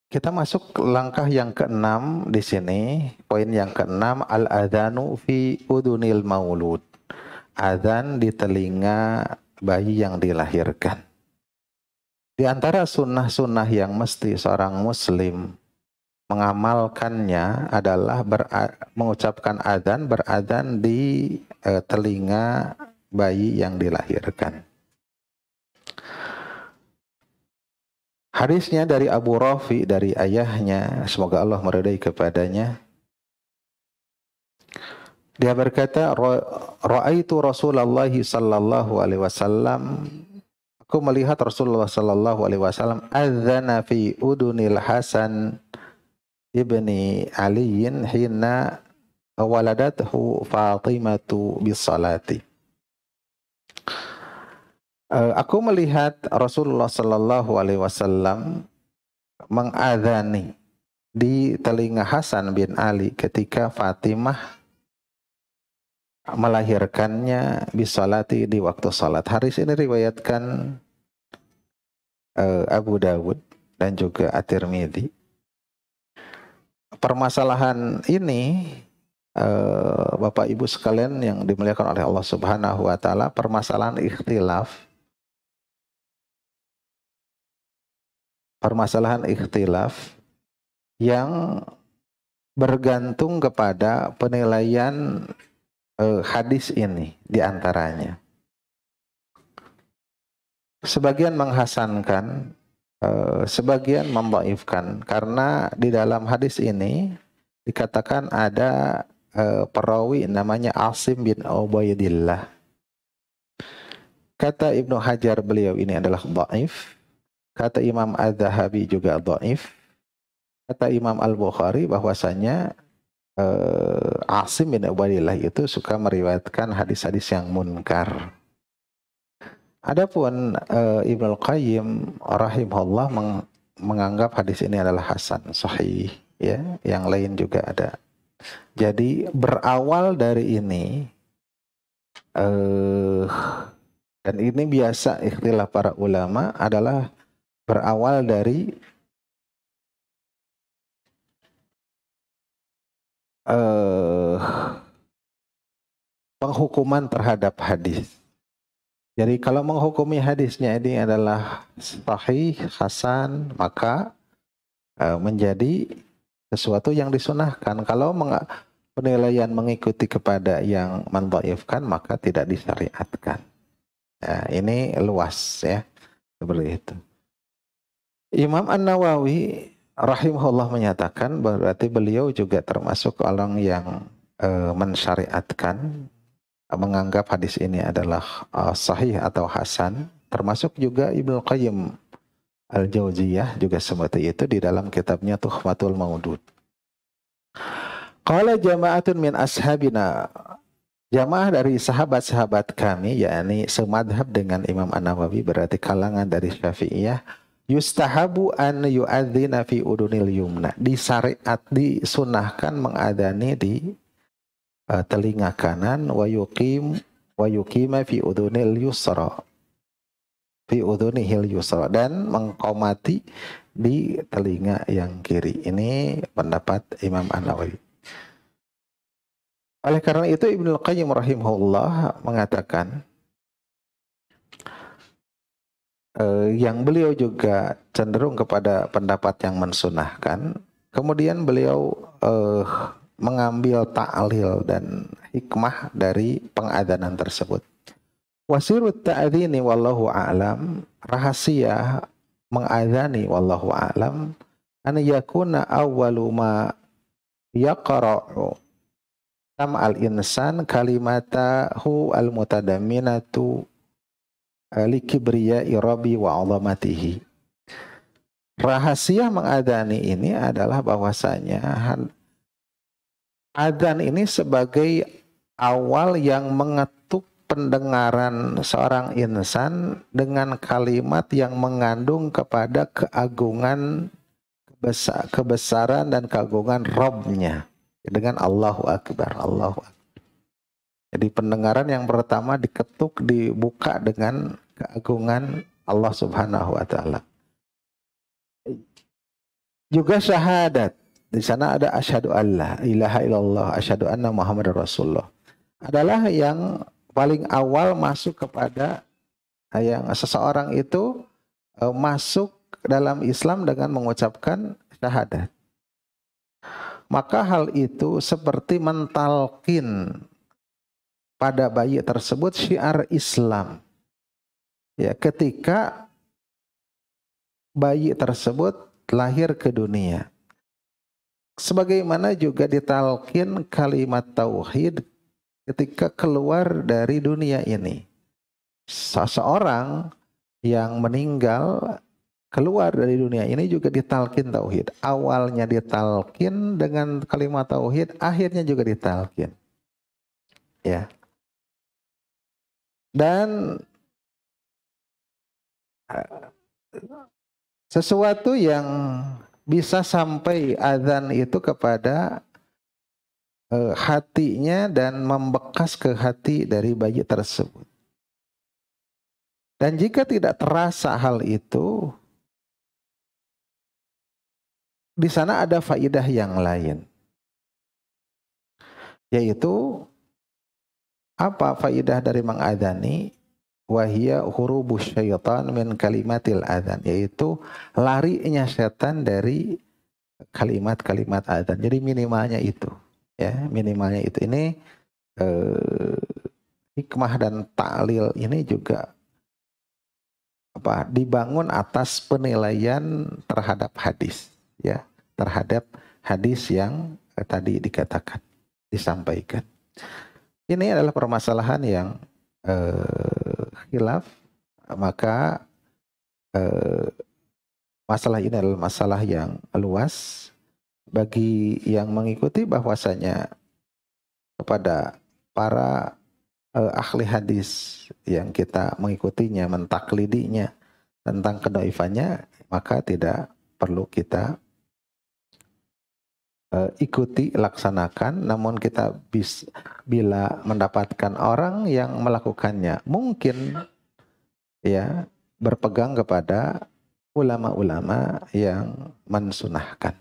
Kita masuk ke langkah yang keenam di sini, poin yang keenam, al-adhanu fi udunil maulud. Adzan di telinga bayi yang dilahirkan. Di antara sunnah-sunnah yang mesti seorang muslim mengamalkannya adalah mengucapkan adzan, beradzan di telinga bayi yang dilahirkan. Hadisnya dari Abu Rafi, dari ayahnya, semoga Allah meridai kepadanya. Dia berkata, Ra'aitu Rasulullah sallallahu alaihi wasallam, aku melihat Rasulullah sallallahu alaihi wasallam adzana fi udunil Hasan ibni Aliin hina waladathu Fatimatu bisalati. Aku melihat Rasulullah sallallahu alaihi wasallam mengadzani di telinga Hasan bin Ali ketika Fatimah melahirkannya bisalati di waktu salat. Hadis ini riwayatkan Abu Dawud dan juga At-Tirmidzi. Permasalahan ini Bapak Ibu sekalian yang dimuliakan oleh Allah Subhanahu wa taala, permasalahan ikhtilaf yang bergantung kepada penilaian hadis ini diantaranya. Sebagian menghasankan, sebagian mendhaifkan, karena di dalam hadis ini dikatakan ada perawi namanya Asim bin Ubaidillah. Kata Ibnu Hajar, beliau ini adalah dhaif. Kata Imam Az-Zahabi juga dhaif. Kata Imam Al-Bukhari bahwasanya Asim bin Ubaidillah itu suka meriwayatkan hadis-hadis yang munkar. Adapun Ibnu Qayyim rahimahullah menganggap hadis ini adalah hasan, sahih, ya. Yang lain juga ada. Jadi berawal dari ini, dan ini biasa ikhtilaf para ulama, adalah berawal dari penghukuman terhadap hadis. Jadi kalau menghukumi hadisnya ini adalah sahih, hasan, maka menjadi sesuatu yang disunahkan. Kalau penilaian mengikuti kepada yang mendhaifkan, maka tidak disyariatkan. Ya, ini luas ya, seperti itu. Imam An-Nawawi rahimahullah menyatakan berarti beliau juga termasuk orang yang mensyariatkan, menganggap hadis ini adalah sahih atau hasan. Termasuk juga Ibnu Qayyim Al-Jauziyah juga seperti itu di dalam kitabnya Tuhfatul Maudud. Qala jama'atun min ashabina, jamaah dari sahabat-sahabat kami, yakni semadhab dengan Imam An-Nawawi, berarti kalangan dari Syafi'iyah, yustahabu an yu'adzina fi udunil yumna, disyariat, disunahkan mengadani di telinga kanan, wa yuqima fi udunil yusra, fi udunihil yusra, dan mengqomati di telinga yang kiri. Ini pendapat Imam An-Nawawi. Oleh karena itu Ibnu Qayyim rahimahullah mengatakan yang beliau juga cenderung kepada pendapat yang mensunahkan. Kemudian beliau mengambil ta'lil dan hikmah dari pengadanan tersebut. Wasirut ta'adzini wallahu a'lam, rahasia mengadani wallahu a'lam, an yakuna awwalu ma yaqra'u al insan kalimatahu al mutadamminatu likibriya'i rabbi wa 'azamatihi. Rahasia mengadani ini adalah bahwasanya adzan ini sebagai awal yang mengetuk pendengaran seorang insan dengan kalimat yang mengandung kepada keagungan, kebesaran dan keagungan Rabb-nya, dengan Allahu Akbar, Allahu Akbar. Jadi pendengaran yang pertama diketuk, dibuka dengan keagungan Allah Subhanahu wa taala. Juga syahadat. Di sana ada asyhadu alla ilaha illallah, asyhadu anna Muhammadar Rasulullah. Adalah yang paling awal masuk kepada yang seseorang itu masuk dalam Islam dengan mengucapkan syahadat. Maka hal itu seperti mentalkin pada bayi tersebut syiar Islam. Ya, ketika bayi tersebut lahir ke dunia. Sebagaimana juga ditalkin kalimat tauhid ketika keluar dari dunia ini. Seseorang yang meninggal keluar dari dunia ini juga ditalkin tauhid. Awalnya ditalkin dengan kalimat tauhid, akhirnya juga ditalkin. Ya. Dan sesuatu yang bisa sampai azan itu kepada hatinya dan membekas ke hati dari bayi tersebut. Dan jika tidak terasa hal itu, di sana ada faidah yang lain. Yaitu apa faidah dari mengadani? Wahia hurubus syaitan min kalimatil adzan, yaitu larinya setan dari kalimat-kalimat adzan. Jadi minimalnya itu, ya, minimalnya itu. Ini hikmah dan ta'lil ini juga dibangun atas penilaian terhadap hadis, ya, terhadap hadis yang tadi dikatakan, disampaikan. Ini adalah permasalahan yang khilaf, maka masalah ini adalah masalah yang luas bagi yang mengikuti bahwasanya kepada para ahli hadis yang kita mengikutinya, mentaklidinya tentang kedhaifannya, maka tidak perlu kita ikuti, laksanakan. Namun kita bila mendapatkan orang yang melakukannya, mungkin ya berpegang kepada ulama-ulama yang mensunahkan.